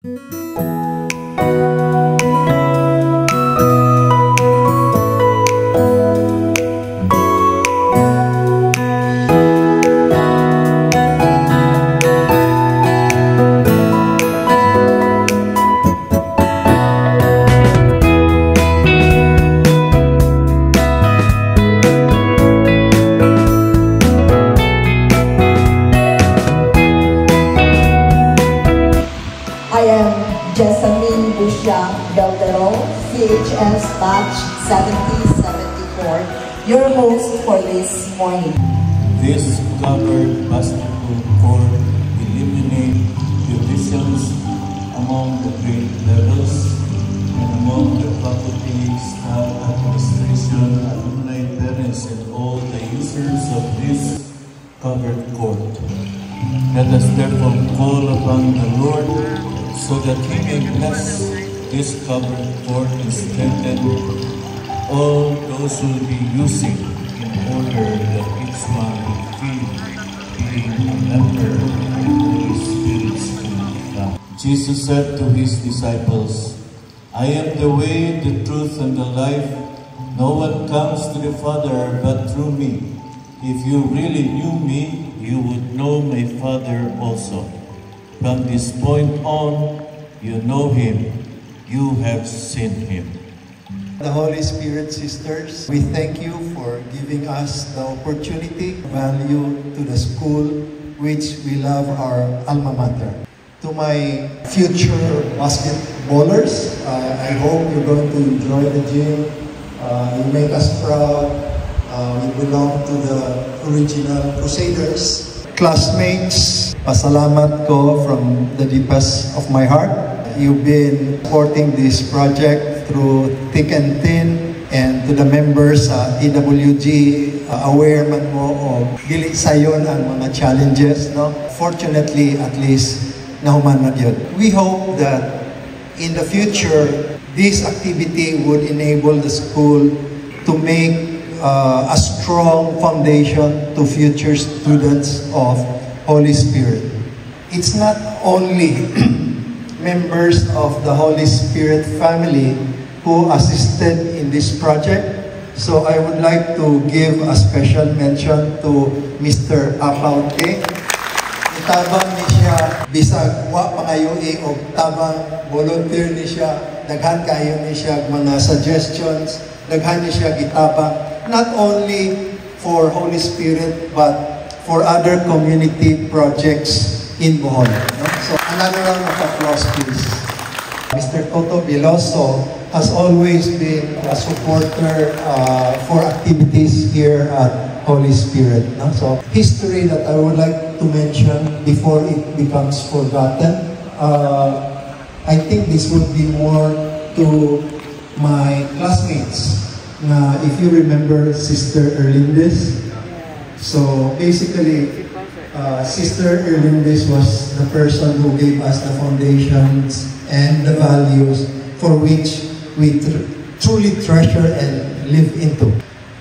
I am Jessamine Busha Beltero, CHS Batch 7074, your host for this morning. This covered basketball court eliminate divisions among the grade levels and among the faculty, staff, administration, alumni, parents, and all the users of this covered court. Let us therefore call upon the Lord so that He may bless this covered court and strengthen all those who will be using in order that each one will feel being a member of the Holy Spirit's kingdom. Jesus said to His disciples, I am the way, the truth, and the life. No one comes to the Father but through me. If you really knew me, you would know my Father also. From this point on, you know Him, you have seen Him. The Holy Spirit sisters, we thank you for giving us the opportunity, value to the school, which we love our alma mater. To my future basketballers, I hope you're going to enjoy the gym. You make us proud. We belong to the original Crusaders. Classmates, pasalamat ko from the deepest of my heart. You've been supporting this project through thick and thin, and to the members sa EWG, aware man mo o dili sayon ang mga challenges, no? Fortunately, at least nahuman man yun. We hope that in the future, this activity would enable the school to make a strong foundation to future students of Holy Spirit. It's not only members of the Holy Spirit family who assisted in this project. So I would like to give a special mention to Mr. Apaute. Itabang ni siya, bisag wa pangayoi o tabang volunteer ni siya, daghan kayo ni siya mga suggestions, daghan ni siya gitabang, not only for Holy Spirit but for other community projects in Bohol. No? So another round of applause, please. Mr. Toto Biloso has always been a supporter for activities here at Holy Spirit. No? So history that I would like to mention before it becomes forgotten. I think this would be more to my classmates. If you remember Sister Erlindes, so basically Sister Erlindes was the person who gave us the foundations and the values for which we truly treasure and live into.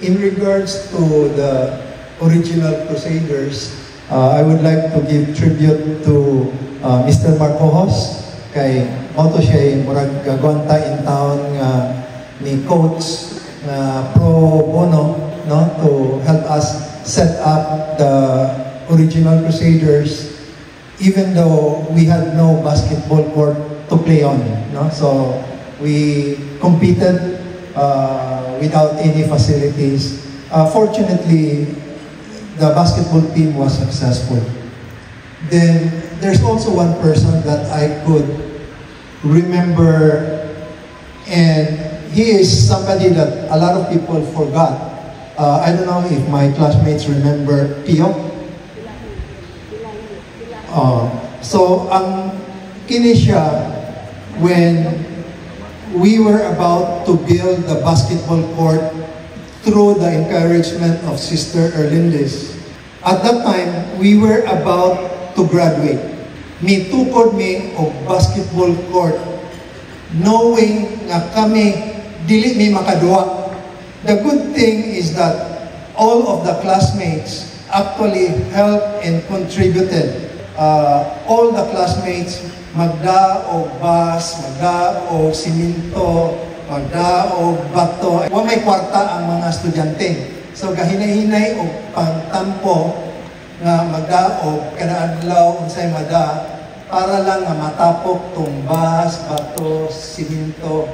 In regards to the original Crusaders, I would like to give tribute to Mr. Marcos, kay moto siya murag gagwanta in town ni Coach pro bono, no, to help us set up the original Crusaders, even though we had no basketball court to play on, no? So we competed without any facilities. Fortunately, the basketball team was successful. Then there's also one person that I could remember, and he is somebody that a lot of people forgot. I don't know if my classmates remember Pio. So ang kini siya, when we were about to build the basketball court through the encouragement of Sister Erlindes. At that time, we were about to graduate. Mitukod mi og basketball court, knowing nga kami dili mi makaduwa. The good thing is that all of the classmates actually helped and contributed. All the classmates magdaog bus, magdaog siminto, magdaog bato. Wa may kwarta ang mga estudyante. So gahinay-hinay og pangtampo nga magdaog kada adlaw unsay mada para lang nga matapok tong bus, bato, siminto.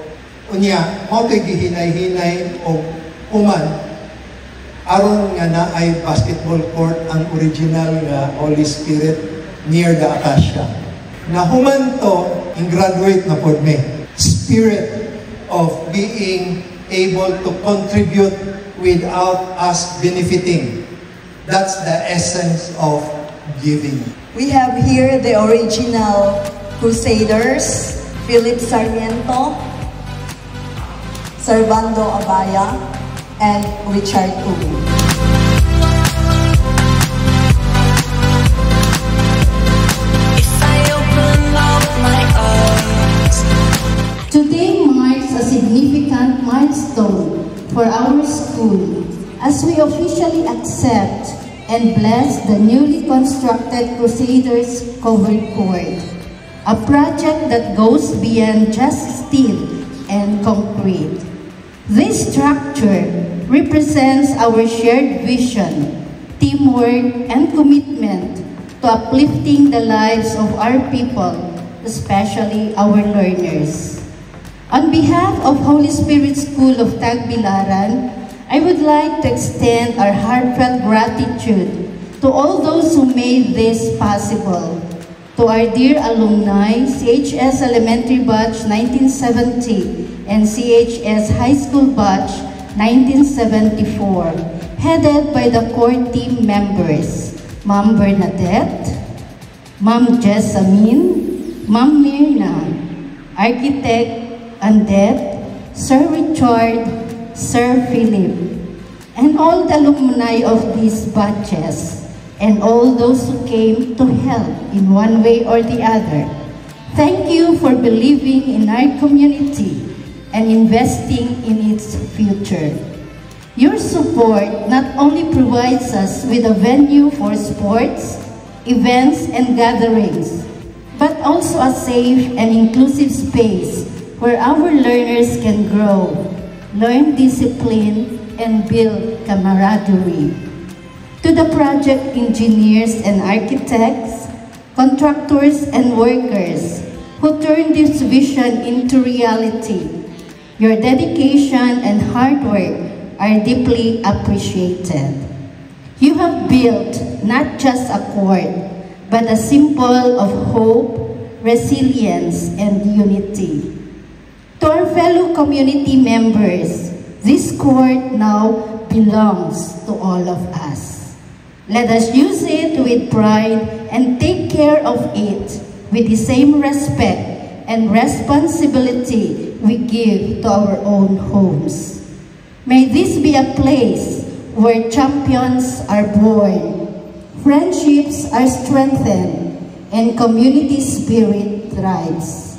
Unya, mao kay gihinay-hinay og human aron nga naay basketball court ang original nga Holy Spirit near the Acacia. Nahuman to, in graduate na pod me. Spirit of being able to contribute without us benefiting. That's the essence of giving. We have here the original Crusaders, Philip Sarmiento, Servando Abaya, and Richard Ubi. Today marks a significant milestone for our school as we officially accept and bless the newly constructed Crusaders Covered Court, a project that goes beyond just steel and concrete. This structure represents our shared vision, teamwork, and commitment to uplifting the lives of our people, especially our learners. On behalf of Holy Spirit School of Tagbilaran, I would like to extend our heartfelt gratitude to all those who made this possible. To our dear alumni, CHS Elementary Batch 1970 and CHS High School Batch 1974, headed by the core team members, Ma'am Bernadette, Ma'am Jessamine, Ma'am Mirna, Architect Andet, Sir Richard, Sir Philip, and all the alumni of these batches, and all those who came to help in one way or the other. Thank you for believing in our community and investing in its future. Your support not only provides us with a venue for sports, events, and gatherings, but also a safe and inclusive space where our learners can grow, learn discipline, and build camaraderie. To the project engineers and architects, contractors and workers who turn this vision into reality, your dedication and hard work are deeply appreciated. You have built not just a court, but a symbol of hope, resilience, and unity. To our fellow community members, this court now belongs to all of us. Let us use it with pride and take care of it with the same respect and responsibility we give to our own homes. May this be a place where champions are born, friendships are strengthened, and community spirit thrives.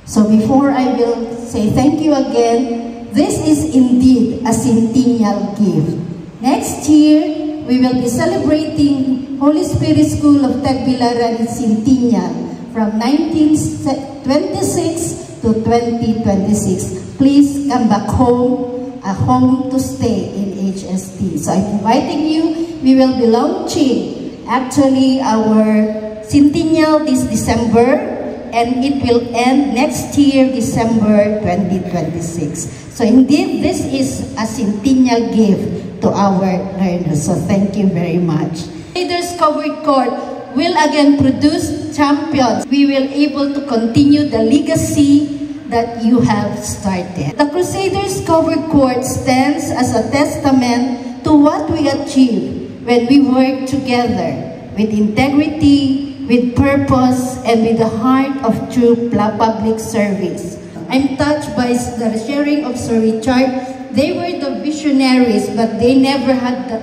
So before I will say thank you again, this is indeed a centennial gift. Next year, we will be celebrating Holy Spirit School of Tagbilaran Centennial from 1926 to 2026. Please come back home, a home to stay in HST. So I'm inviting you, we will be launching actually our centennial this December, and it will end next year, December 2026. So indeed, this is a centennial gift to our learners. So thank you very much. Crusaders Covered Court will again produce champions. We will able to continue the legacy that you have started. The Crusaders Covered Court stands as a testament to what we achieve when we work together with integrity, with purpose, and with the heart of true public service. I'm touched by the sharing of Sir Richard. They were the visionaries, but they never had the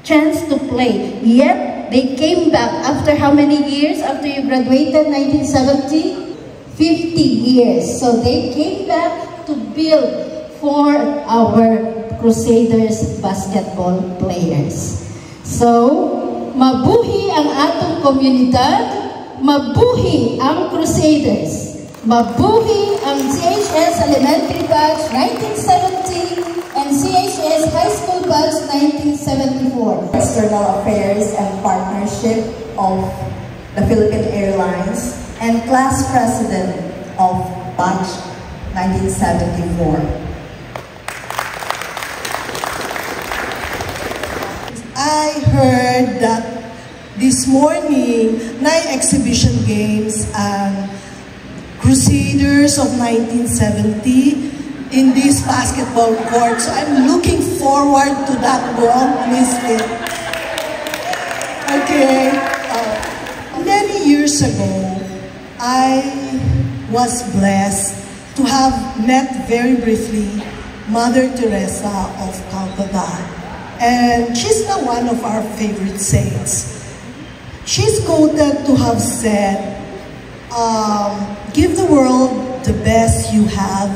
chance to play. Yet, they came back after how many years after you graduated, 1970? 50 years. So they came back to build for our Crusaders basketball players. So, mabuhi ang atong komunidad, Mabuhi ang Crusaders! Mabuhi ang CHS Elementary Batch 1970 and CHS High School Batch 1974. External Affairs and Partnership of the Philippine Airlines and Class President of Batch 1974. I heard that this morning, 9 exhibition games and Crusaders of 1970 in this basketball court. So I'm looking forward to that one, Miss Fit. Okay. Many years ago, I was blessed to have met very briefly Mother Teresa of Calcutta. And she's now one of our favorite saints. She's quoted to have said, give the world the best you have,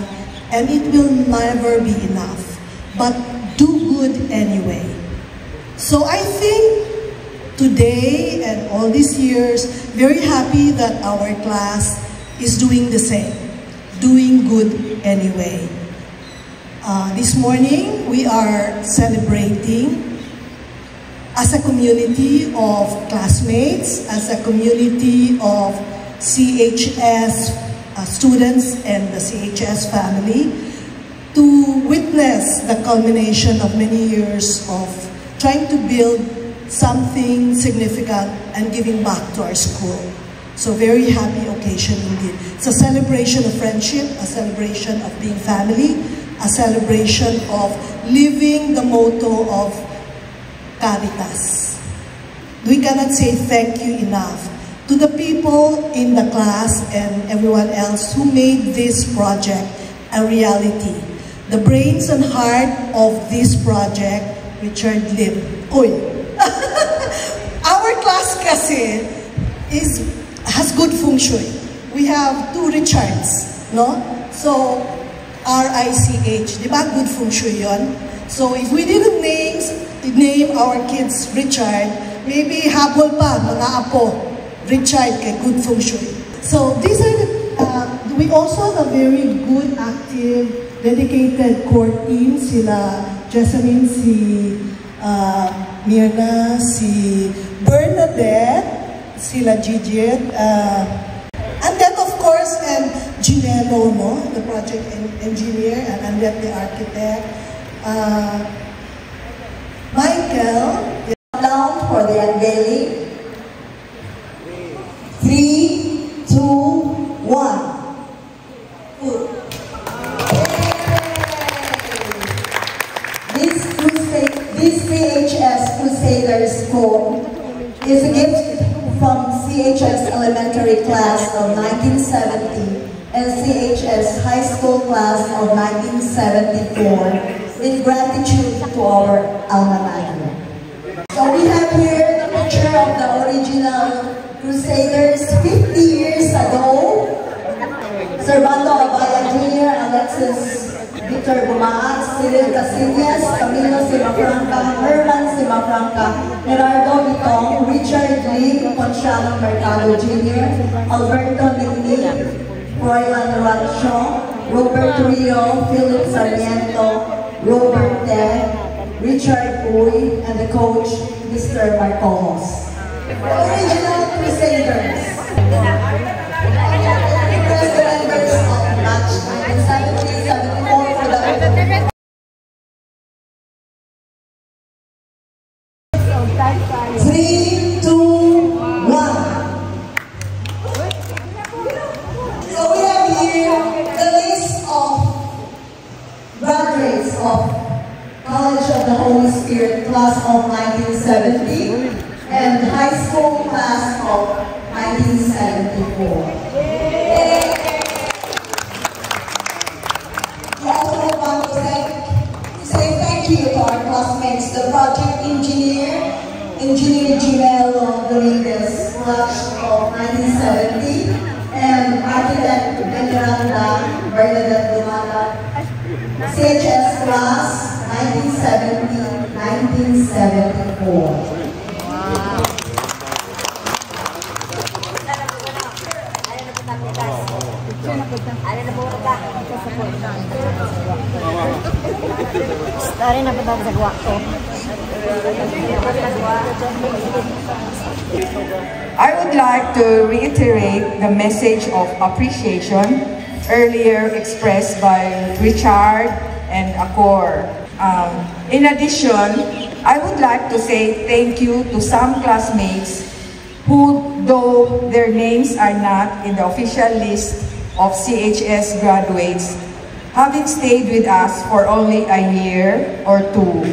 and it will never be enough. But do good anyway. So I think today and all these years, very happy that our class is doing the same, doing good anyway. This morning, we are celebrating as a community of classmates, as a community of CHS students and the CHS family, to witness the culmination of many years of trying to build something significant and giving back to our school. So very happy occasion indeed. It's a celebration of friendship, a celebration of being family, a celebration of living the motto of Caritas. We cannot say thank you enough to the people in the class and everyone else who made this project a reality. The brains and heart of this project, Richard Lim. Oy! Our class kasi has good feng shui. We have 2 Richards, no? So, R-I-C-H, di ba? Good feng shui yun. So, if we didn't name our kids Richard, maybe habol pa, mga apo, Richard kay good feng shui. So, these are we also have a very good, active, dedicated core team. Sila Jessamine, si Mirna, si Bernadette, sila Gigit, and then of course, and Ginelo, no? The project engineer, and Annette, the architect. Michael, Down for the unveiling. 3, 2, 1. This CHS Crusaders School is a gift from CHS Elementary Class of 1970 and CHS High School Class of 1974 in gratitude to our alma mater. So we have here the picture of the original Crusaders 50 years ago. Servando Abaya Jr., Alexis Victor Gumaat, Cyril Casillas, Camilo Simafranca, Herman Simafranca, Gerardo Itong, Richard Lee, Ponciano Mercado Jr., Alberto Nini, Roylan Rancho, Robert Rio, Philip Sarmiento, Robert Ted, Richard Uy, and the coach, Mr. Marcos. The original Crusaders. Request the members of match 1970-74 for the 3, 2, 1. So we have here the list of graduates of College of the Holy Spirit class of 1970 and high school class of 1974. We also want to say thank you to our classmates, the project engineer, Engineer Ginelo Dominguez, class of 1970, and architect Veneranda Bernadette Dumana, CHS class 1970-1974. I would like to reiterate the message of appreciation earlier expressed by Richard and Akor. In addition, I would like to say thank you to some classmates who, though their names are not in the official list of CHS graduates, having stayed with us for only a year or two,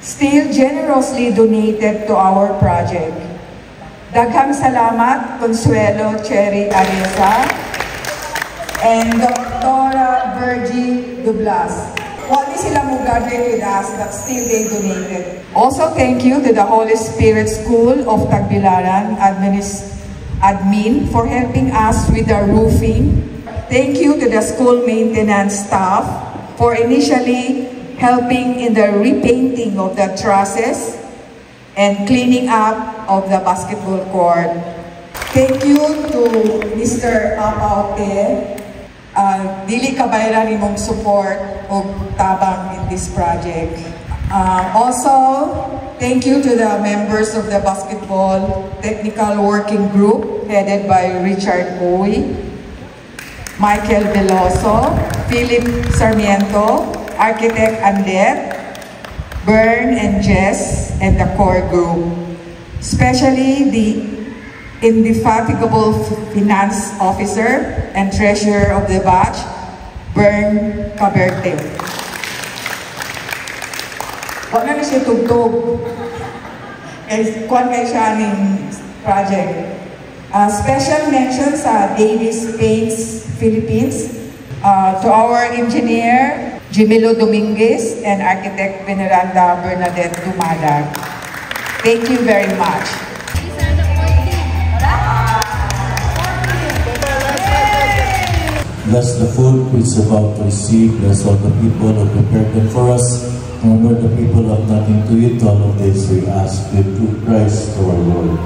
still generously donated to our project. Daghang salamat, Consuelo Cherry Areza and Dr. Virgie Dublas. Wali sila mo graduate with us, but still they donated. Also, thank you to the Holy Spirit School of Tagbilaran admin for helping us with the roofing. Thank you to the school maintenance staff for initially helping in the repainting of the trusses and cleaning up of the basketball court. Thank you to Mr. Apaute. Dili kabayran imong support o tabang in this project. Also, thank you to the members of the basketball technical working group headed by Richard Oy, Michael Veloso, Philip Sarmiento, Architect Andet, Bern and Jess, and the core group. Especially the indefatigable finance officer and treasurer of the batch, Bern Caberte. Wala na siya tugtog. Kuwan kayo siya ng project. Special mention sa Davis Paints Philippines, to our engineer, Jimelo Dominguez, and architect Veneranda Bernadette Dumadag. Thank you very much. Bless the food which is about to receive. Bless all the people who prepared them for us. Remember the people have nothing to eat. All of this we ask through Christ our Lord.